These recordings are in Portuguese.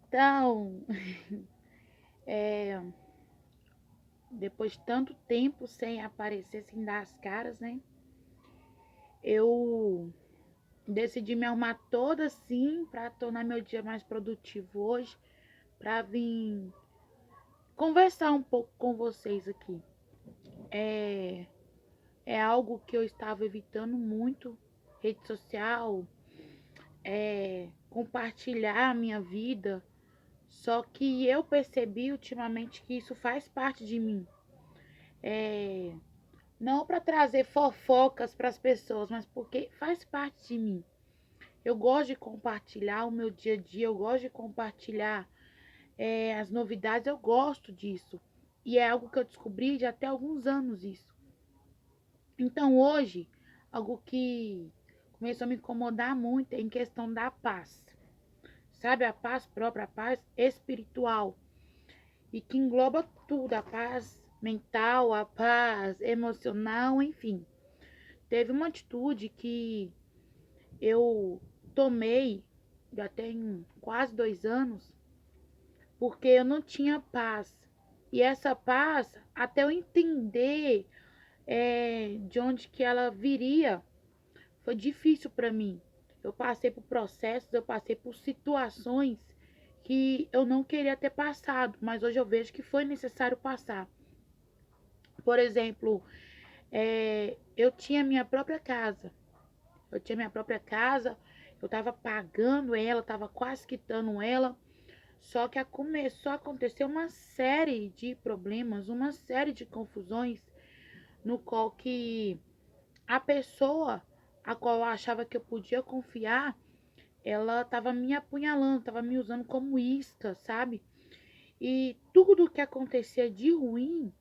Então, é, depois de tanto tempo sem aparecer, sem dar as caras, né? Eu decidi me arrumar toda assim para tornar meu dia mais produtivo hoje, para vir conversar um pouco com vocês aqui. É, é algo que eu estava evitando muito, rede social, compartilhar a minha vida. Só que eu percebi ultimamente que isso faz parte de mim. É, não para trazer fofocas para as pessoas, mas porque faz parte de mim. Eu gosto de compartilhar o meu dia a dia, eu gosto de compartilhar as novidades, eu gosto disso. E é algo que eu descobri de até alguns anos isso. Então hoje, algo que começou a me incomodar muito é em questão da paz. Sabe, a paz própria, a paz espiritual. E que engloba tudo, a paz mental, a paz emocional, enfim. Teve uma atitude que eu tomei, já tem quase 2 anos, porque eu não tinha paz. E essa paz, até eu entender de onde que ela viria, foi difícil para mim. Eu passei por processos, eu passei por situações que eu não queria ter passado, mas hoje eu vejo que foi necessário passar. Por exemplo, eu tinha minha própria casa. Eu tinha minha própria casa, eu estava pagando ela, estava quase quitando ela. Só que começou a acontecer uma série de problemas, uma série de confusões, no qual que a pessoa a qual eu achava que eu podia confiar, ela estava me apunhalando, estava me usando como isca, sabe? E tudo que acontecia de ruim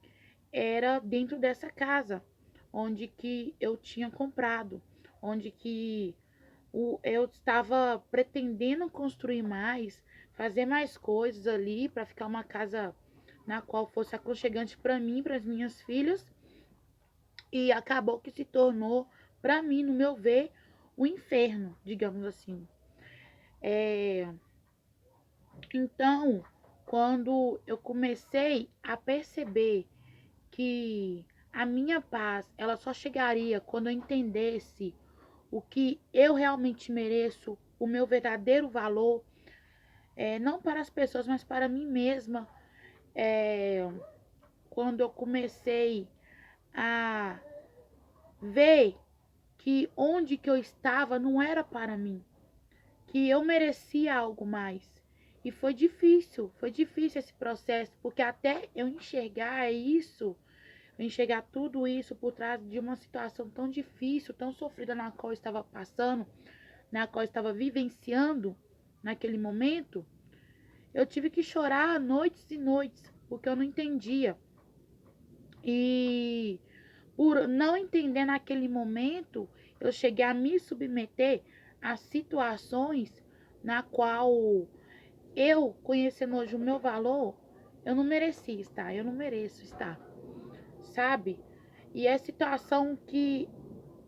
era dentro dessa casa, onde que eu tinha comprado, onde que eu estava pretendendo construir mais, fazer mais coisas ali para ficar uma casa na qual fosse aconchegante para mim, para as minhas filhas, e acabou que se tornou para mim, no meu ver, o inferno, digamos assim. É, então, quando eu comecei a perceber que a minha paz, ela só chegaria quando eu entendesse o que eu realmente mereço, o meu verdadeiro valor, não para as pessoas, mas para mim mesma. É, quando eu comecei a ver que onde que eu estava não era para mim, que eu merecia algo mais. E foi difícil esse processo, porque até eu enxergar isso, enxergar tudo isso por trás de uma situação tão difícil, tão sofrida na qual eu estava passando, na qual eu estava vivenciando naquele momento, eu tive que chorar noites e noites, porque eu não entendia. E por não entender naquele momento, eu cheguei a me submeter a situações na qual eu, conhecendo hoje o meu valor, eu não merecia estar, eu não mereço estar, sabe? E é situação que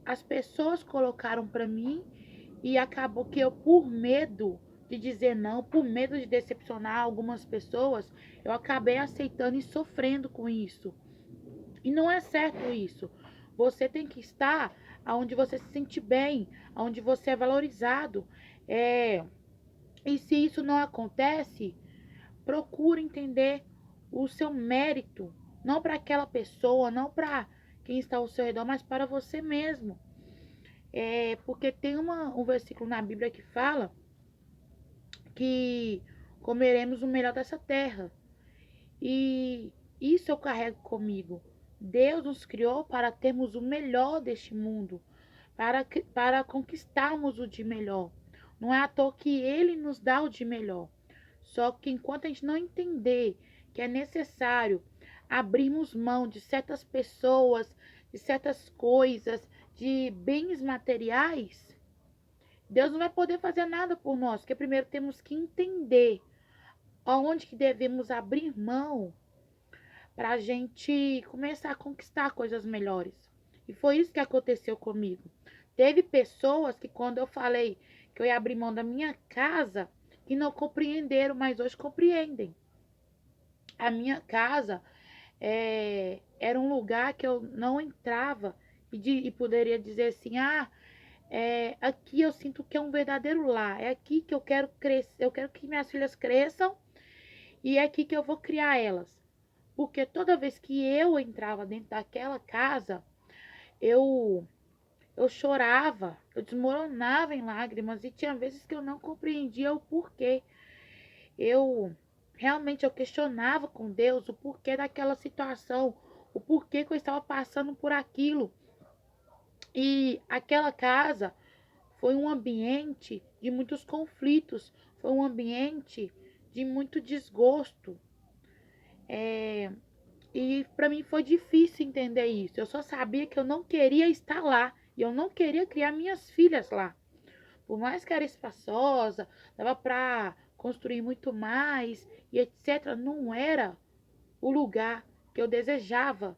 as pessoas colocaram para mim e acabou que eu, por medo de dizer não, por medo de decepcionar algumas pessoas, eu acabei aceitando e sofrendo com isso. E não é certo isso. Você tem que estar onde você se sente bem, onde você é valorizado. É... E se isso não acontece, procure entender o seu mérito, não para aquela pessoa, não para quem está ao seu redor, mas para você mesmo. Porque tem um versículo na Bíblia que fala que comeremos o melhor dessa terra. E isso eu carrego comigo. Deus nos criou para termos o melhor deste mundo, para conquistarmos o de melhor. Não é à toa que Ele nos dá o de melhor. Só que enquanto a gente não entender que é necessário abrirmos mão de certas pessoas, de certas coisas, de bens materiais, Deus não vai poder fazer nada por nós, porque primeiro temos que entender aonde que devemos abrir mão para a gente começar a conquistar coisas melhores. E foi isso que aconteceu comigo. Teve pessoas que quando eu falei que eu ia abrir mão da minha casa, que não compreenderam, mas hoje compreendem. A minha casa era um lugar que eu não entrava e poderia dizer assim, aqui eu sinto que é um verdadeiro lar, é aqui que eu quero crescer, eu quero que minhas filhas cresçam e é aqui que eu vou criar elas. Porque toda vez que eu entrava dentro daquela casa, eu chorava, eu desmoronava em lágrimas e tinha vezes que eu não compreendia o porquê. Eu realmente eu questionava com Deus o porquê daquela situação, o porquê que eu estava passando por aquilo. E aquela casa foi um ambiente de muitos conflitos, foi um ambiente de muito desgosto. E para mim foi difícil entender isso. Eu só sabia que eu não queria estar lá e eu não queria criar minhas filhas lá. Por mais que era espaçosa, dava para construir muito mais e etc. Não era o lugar que eu desejava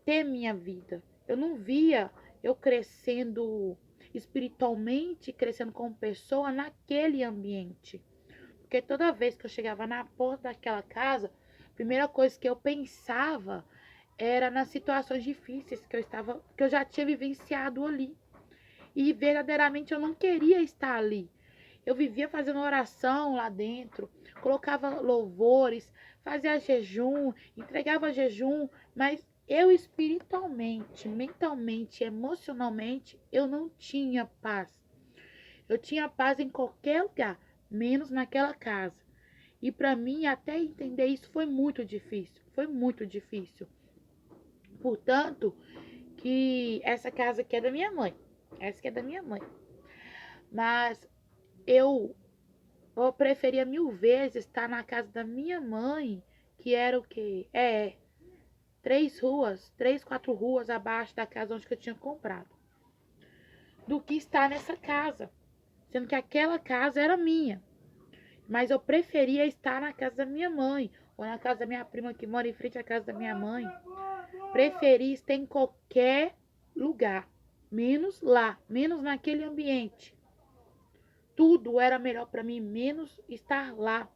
ter minha vida. Eu não via eu crescendo espiritualmente, crescendo como pessoa naquele ambiente. Porque toda vez que eu chegava na porta daquela casa, a primeira coisa que eu pensava era nas situações difíceis que eu já tinha vivenciado ali. E verdadeiramente eu não queria estar ali. Eu vivia fazendo oração lá dentro, colocava louvores, fazia jejum, entregava jejum, mas eu espiritualmente, mentalmente, emocionalmente, eu não tinha paz. Eu tinha paz em qualquer lugar, menos naquela casa. E para mim, até entender isso foi muito difícil. Foi muito difícil. Portanto, que essa casa aqui é da minha mãe. Essa aqui é da minha mãe. Mas eu, eu preferia mil vezes estar na casa da minha mãe, que era o quê? 4 ruas abaixo da casa onde eu tinha comprado, do que estar nessa casa. Sendo que aquela casa era minha. Mas eu preferia estar na casa da minha mãe, ou na casa da minha prima que mora em frente à casa da minha mãe. Preferi estar em qualquer lugar, menos lá, menos naquele ambiente. Tudo era melhor para mim, menos estar lá.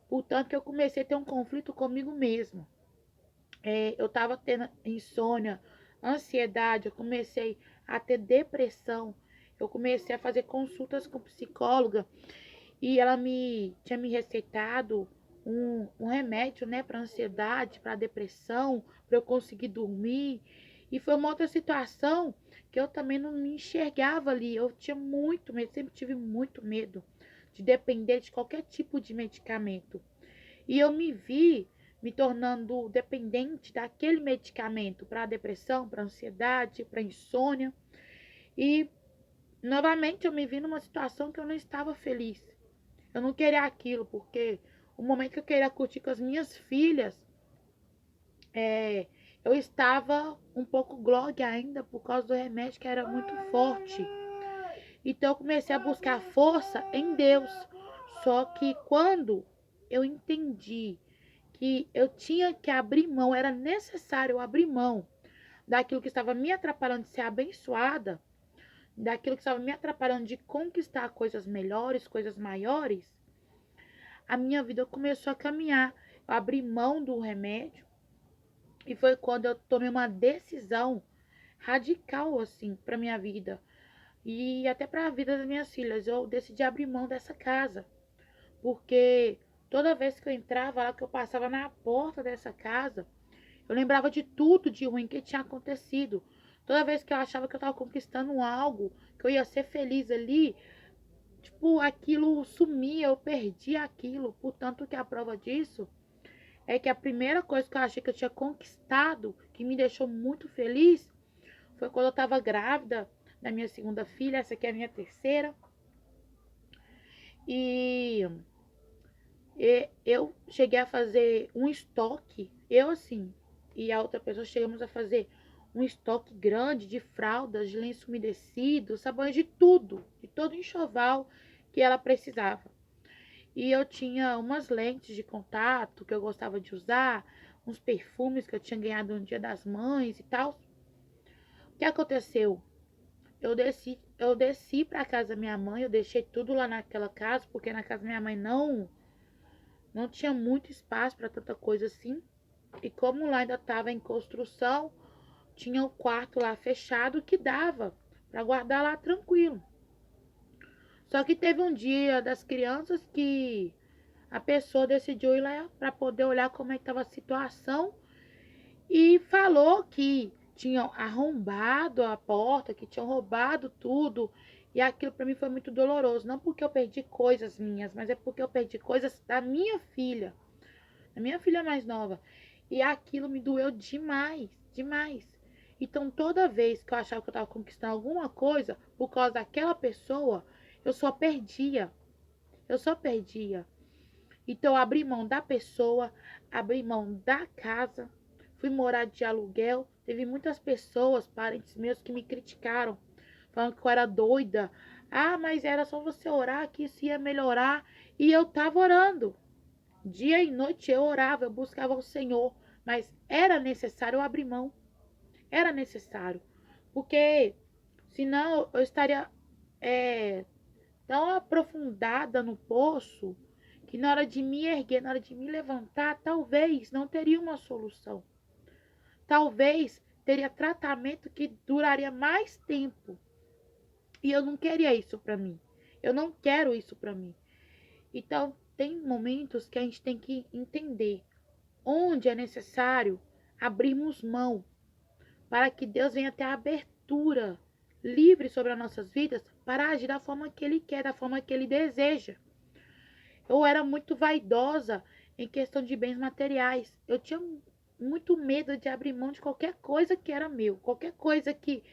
Portanto, que eu comecei a ter um conflito comigo mesmo. Eu estava tendo insônia, ansiedade, eu comecei a ter depressão. Eu comecei a fazer consultas com psicóloga e ela tinha me receitado um remédio, né, para ansiedade, para depressão, para eu conseguir dormir. E foi uma outra situação que eu também não me enxergava ali. Eu tinha muito medo, sempre tive muito medo de depender de qualquer tipo de medicamento. E eu me vi me tornando dependente daquele medicamento para depressão, para ansiedade, para insônia. E novamente eu me vi numa situação que eu não estava feliz. Eu não queria aquilo, porque o momento que eu queria curtir com as minhas filhas, eu estava um pouco grogue ainda por causa do remédio que era muito forte. Então eu comecei a buscar força em Deus. Só que quando eu entendi que eu tinha que abrir mão, era necessário eu abrir mão daquilo que estava me atrapalhando de ser abençoada, daquilo que estava me atrapalhando de conquistar coisas melhores, coisas maiores, a minha vida começou a caminhar. Eu abri mão do remédio e foi quando eu tomei uma decisão radical assim para minha vida e até para a vida das minhas filhas. Eu decidi abrir mão dessa casa, porque toda vez que eu entrava lá, que eu passava na porta dessa casa, eu lembrava de tudo de ruim que tinha acontecido. Toda vez que eu achava que eu estava conquistando algo, que eu ia ser feliz ali, tipo, aquilo sumia, eu perdia aquilo. Portanto, que a prova disso é que a primeira coisa que eu achei que eu tinha conquistado, que me deixou muito feliz, foi quando eu estava grávida da minha segunda filha, essa aqui é a minha terceira. E eu cheguei a fazer um estoque, eu assim, e a outra pessoa chegamos a fazer um estoque grande de fraldas, de lenço umedecido, sabões de tudo, de todo enxoval que ela precisava. E eu tinha umas lentes de contato que eu gostava de usar, uns perfumes que eu tinha ganhado no Dia das Mães e tal. O que aconteceu? Eu eu desci para casa da minha mãe, eu deixei tudo lá naquela casa, porque na casa da minha mãe não tinha muito espaço para tanta coisa assim. E como lá ainda estava em construção, tinha o quarto lá fechado que dava para guardar lá tranquilo. Só que teve um dia das crianças que a pessoa decidiu ir lá para poder olhar como é que estava a situação e falou que tinham arrombado a porta, que tinham roubado tudo. E aquilo para mim foi muito doloroso, não porque eu perdi coisas minhas, mas é porque eu perdi coisas da minha filha mais nova. E aquilo me doeu demais, demais. Então toda vez que eu achava que eu estava conquistando alguma coisa por causa daquela pessoa, eu só perdia. Eu só perdia. Então eu abri mão da pessoa, abri mão da casa, fui morar de aluguel. Teve muitas pessoas, parentes meus, que me criticaram, falando que eu era doida. Ah, mas era só você orar que isso ia melhorar. E eu tava orando. Dia e noite eu orava, eu buscava o Senhor. Mas era necessário eu abrir mão. Era necessário. Porque senão eu estaria tão aprofundada no poço que na hora de me erguer, na hora de me levantar, talvez não teria uma solução. Talvez teria tratamento que duraria mais tempo. E eu não queria isso para mim. Eu não quero isso para mim. Então, tem momentos que a gente tem que entender onde é necessário abrirmos mão para que Deus venha ter a abertura livre sobre as nossas vidas para agir da forma que Ele quer, da forma que Ele deseja. Eu era muito vaidosa em questão de bens materiais. Eu tinha muito medo de abrir mão de qualquer coisa que era meu. Qualquer coisa que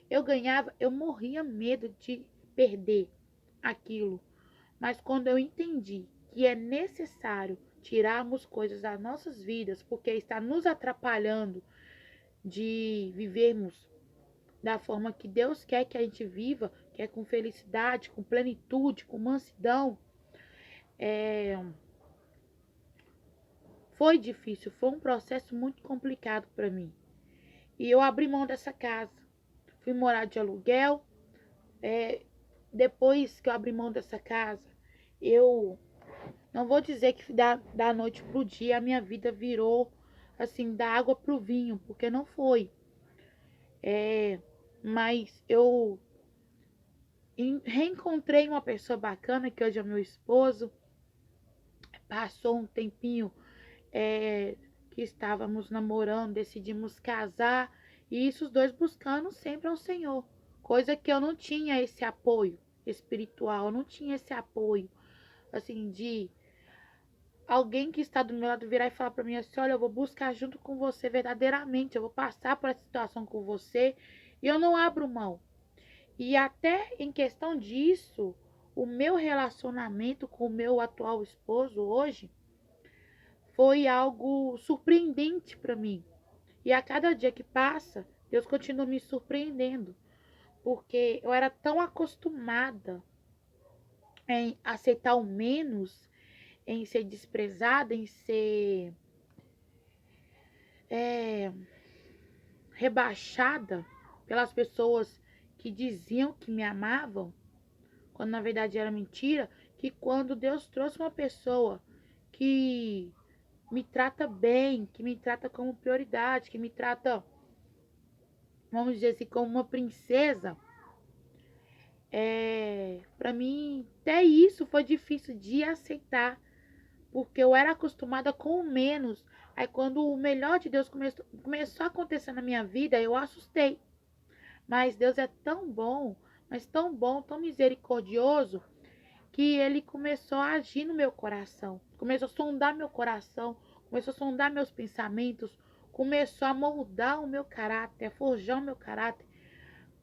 eu ganhava, eu morria medo de perder aquilo. Mas quando eu entendi que é necessário tirarmos coisas das nossas vidas, porque está nos atrapalhando de vivermos da forma que Deus quer que a gente viva, que é com felicidade, com plenitude, com mansidão, foi difícil, foi um processo muito complicado para mim. E eu abri mão dessa casa, fui morar de aluguel. Depois que eu abri mão dessa casa, eu não vou dizer que da noite pro dia a minha vida virou assim, da água pro vinho, porque não foi. Mas eu reencontrei uma pessoa bacana, que hoje é meu esposo. Passou um tempinho que estávamos namorando, decidimos casar, e isso os dois buscando sempre ao Senhor. Coisa que eu não tinha esse apoio espiritual, eu não tinha esse apoio, assim, de alguém que está do meu lado virar e falar para mim assim: olha, eu vou buscar junto com você verdadeiramente, eu vou passar por essa situação com você e eu não abro mão. E até em questão disso, o meu relacionamento com o meu atual esposo hoje foi algo surpreendente para mim. E a cada dia que passa, Deus continua me surpreendendo, porque eu era tão acostumada em aceitar o menos, em ser desprezada, em ser rebaixada pelas pessoas que diziam que me amavam, quando na verdade era mentira, que quando Deus trouxe uma pessoa que me trata bem, que me trata como prioridade, que me trata, vamos dizer assim, como uma princesa, para mim até isso foi difícil de aceitar, porque eu era acostumada com o menos. Aí quando o melhor de Deus começou a acontecer na minha vida, eu assustei. Mas Deus é tão bom, mas tão bom, tão misericordioso, que Ele começou a agir no meu coração. Começou a sondar meu coração, começou a sondar meus pensamentos, começou a moldar o meu caráter, a forjar o meu caráter,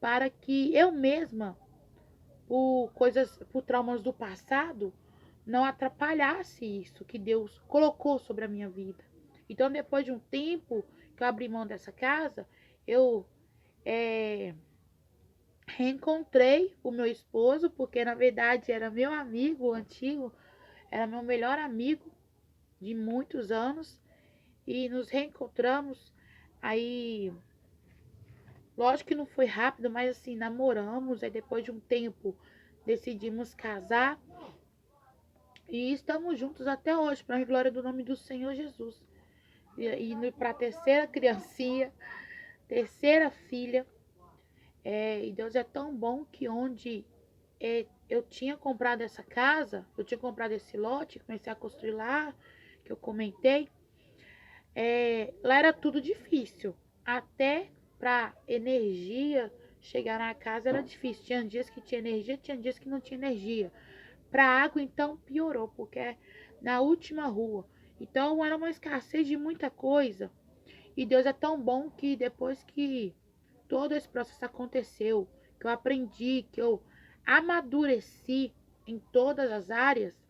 para que eu mesma, por traumas do passado, não atrapalhasse isso que Deus colocou sobre a minha vida. Então, depois de um tempo que eu abri mão dessa casa, eu reencontrei o meu esposo, porque na verdade era meu amigo antigo, era meu melhor amigo de muitos anos, e nos reencontramos. Aí Lógico que não foi rápido, mas assim, namoramos, aí depois de um tempo decidimos casar e estamos juntos até hoje, para a glória do nome do Senhor Jesus. E indo para a terceira criancinha, terceira filha. E Deus é tão bom que onde eu tinha comprado essa casa, eu tinha comprado esse lote, comecei a construir lá, que eu comentei, lá era tudo difícil. Até para energia chegar na casa era difícil. Tinha dias que tinha energia, tinha dias que não tinha energia. Para água, então, piorou, porque é na última rua. Então, era uma escassez de muita coisa. E Deus é tão bom que depois que todo esse processo aconteceu, que eu aprendi, que eu amadureci em todas as áreas,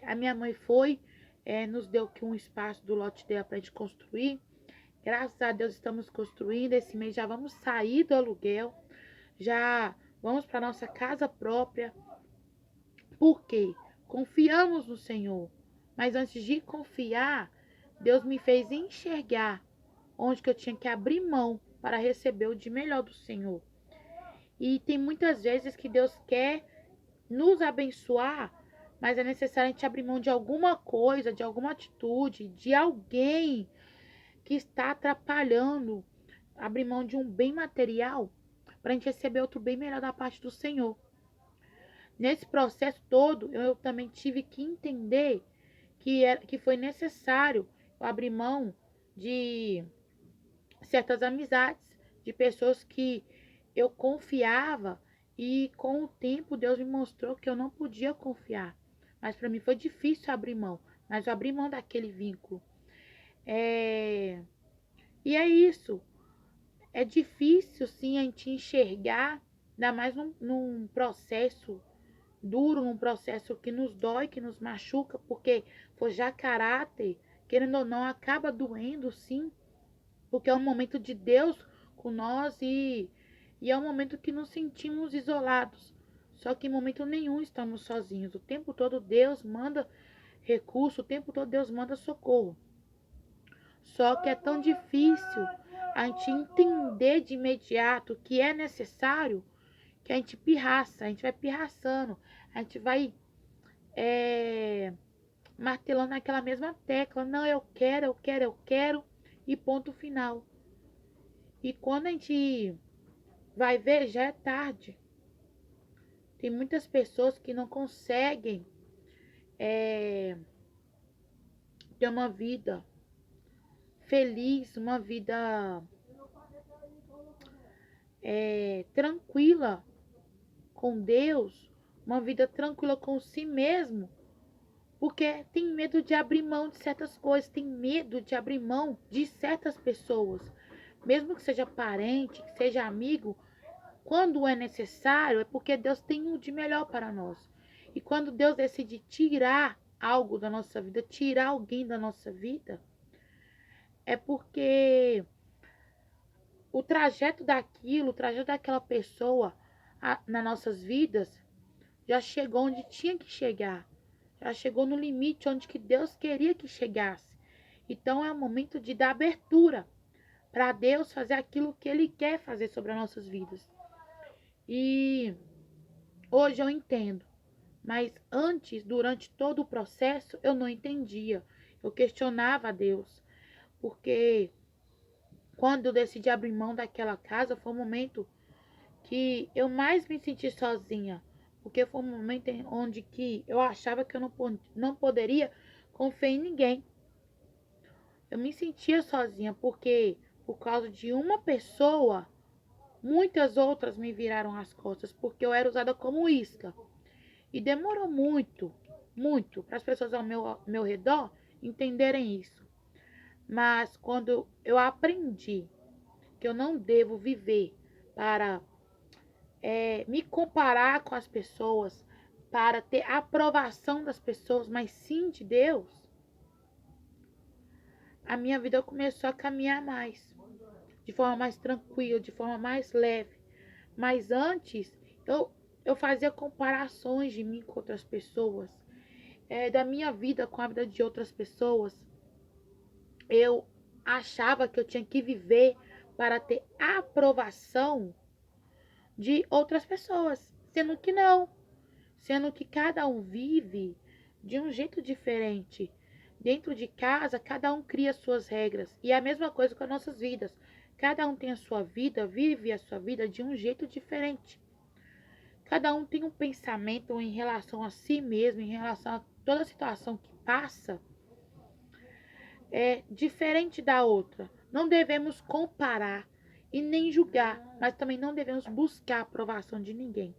a minha mãe foi, nos deu aqui um espaço do lote dela para a gente construir. Graças a Deus estamos construindo. Esse mês já vamos sair do aluguel, já vamos para nossa casa própria. Por quê? Confiamos no Senhor. Mas antes de confiar, Deus me fez enxergar onde que eu tinha que abrir mão para receber o de melhor do Senhor. E tem muitas vezes que Deus quer nos abençoar, mas é necessário a gente abrir mão de alguma coisa, de alguma atitude, de alguém que está atrapalhando, abrir mão de um bem material para a gente receber outro bem melhor da parte do Senhor. Nesse processo todo, eu também tive que entender que foi necessário eu abrir mão de certas amizades, de pessoas que eu confiava e com o tempo Deus me mostrou que eu não podia confiar. Mas para mim foi difícil abrir mão, mas eu abri mão daquele vínculo. É... E é isso. É difícil sim a gente enxergar, ainda mais num processo duro, num processo que nos dói, que nos machuca, porque forjar caráter, querendo ou não, acaba doendo sim, porque é um momento de Deus com nós e é um momento que nos sentimos isolados. Só que em momento nenhum estamos sozinhos. O tempo todo Deus manda recurso, o tempo todo Deus manda socorro. Só que é tão difícil a gente entender de imediato o que é necessário que a gente pirraça, a gente vai pirraçando, a gente vai martelando naquela mesma tecla. Não, eu quero, eu quero, eu quero, e ponto final. E quando a gente vai ver, já é tarde. Tem muitas pessoas que não conseguem ter uma vida feliz, uma vida tranquila com Deus, uma vida tranquila com si mesmo, porque tem medo de abrir mão de certas coisas, tem medo de abrir mão de certas pessoas, mesmo que seja parente, que seja amigo. Quando é necessário, é porque Deus tem o de melhor para nós. E quando Deus decide tirar algo da nossa vida, tirar alguém da nossa vida, é porque o trajeto daquilo, o trajeto daquela pessoa nas nossas vidas já chegou onde tinha que chegar. Já chegou no limite onde que Deus queria que chegasse. Então é o momento de dar abertura para Deus fazer aquilo que Ele quer fazer sobre as nossas vidas. E hoje eu entendo. Mas antes, durante todo o processo, eu não entendia. Eu questionava a Deus. Porque quando eu decidi abrir mão daquela casa, foi um momento que eu mais me senti sozinha. Porque foi um momento onde que eu achava que eu não poderia confiar em ninguém. Eu me sentia sozinha porque por causa de uma pessoa, muitas outras me viraram as costas. Porque eu era usada como isca. E demorou muito, muito para as pessoas ao meu redor entenderem isso. Mas quando eu aprendi que eu não devo viver para me comparar com as pessoas, para ter aprovação das pessoas, mas sim de Deus, a minha vida começou a caminhar mais, de forma mais tranquila, de forma mais leve. Mas antes, eu fazia comparações de mim com outras pessoas, da minha vida com a vida de outras pessoas. Eu achava que eu tinha que viver para ter aprovação de outras pessoas, sendo que não, sendo que cada um vive de um jeito diferente. Dentro de casa, cada um cria suas regras. E é a mesma coisa com as nossas vidas. Cada um tem a sua vida, vive a sua vida de um jeito diferente. Cada um tem um pensamento em relação a si mesmo, em relação a toda a situação que passa, é diferente da outra. Não devemos comparar e nem julgar, mas também não devemos buscar a aprovação de ninguém.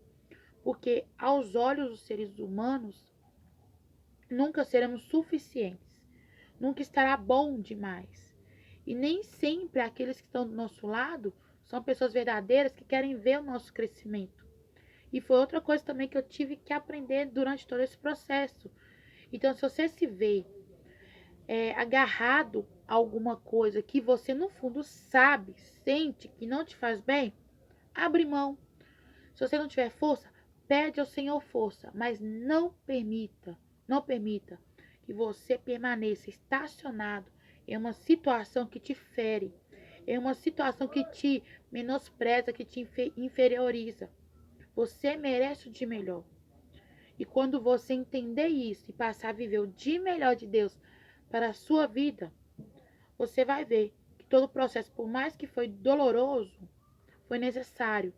Porque aos olhos dos seres humanos, nunca seremos suficientes. Nunca estará bom demais. E nem sempre aqueles que estão do nosso lado são pessoas verdadeiras que querem ver o nosso crescimento. E foi outra coisa também que eu tive que aprender durante todo esse processo. Então, se você se vê agarrado a alguma coisa que você no fundo sabe, sente que não te faz bem, abre mão. Se você não tiver força, pede ao Senhor força, mas não permita que você permaneça estacionado em uma situação que te fere, em uma situação que te menospreza, que te inferioriza. Você merece o de melhor. E quando você entender isso e passar a viver o de melhor de Deus para a sua vida, você vai ver que todo o processo, por mais que foi doloroso, foi necessário.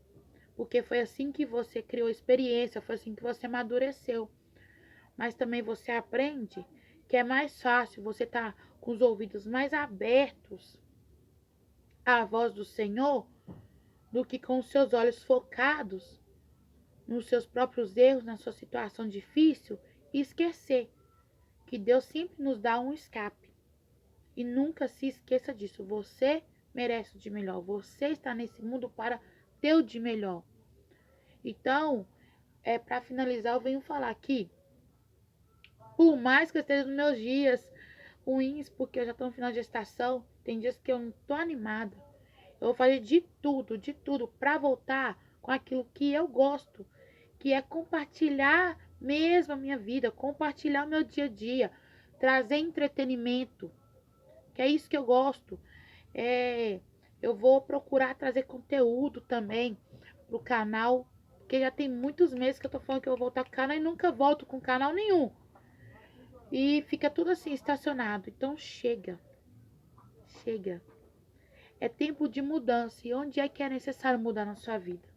Porque foi assim que você criou experiência, foi assim que você amadureceu. Mas também você aprende que é mais fácil você estar com os ouvidos mais abertos à voz do Senhor do que com os seus olhos focados nos seus próprios erros, na sua situação difícil e esquecer que Deus sempre nos dá um escape. E nunca se esqueça disso. Você merece o de melhor. Você está nesse mundo para ter o de melhor. Então, para finalizar, eu venho falar aqui, por mais que eu esteja nos meus dias ruins, porque eu já estou no final de gestação, tem dias que eu não estou animada. Eu vou fazer de tudo, para voltar com aquilo que eu gosto, que é compartilhar mesmo a minha vida, compartilhar o meu dia a dia, trazer entretenimento, que é isso que eu gosto. Eu vou procurar trazer conteúdo também pro canal, porque já tem muitos meses que eu tô falando que eu vou voltar com o canal e nunca volto com canal nenhum. E fica tudo assim, estacionado. Então chega, chega. É tempo de mudança. E onde é que é necessário mudar na sua vida?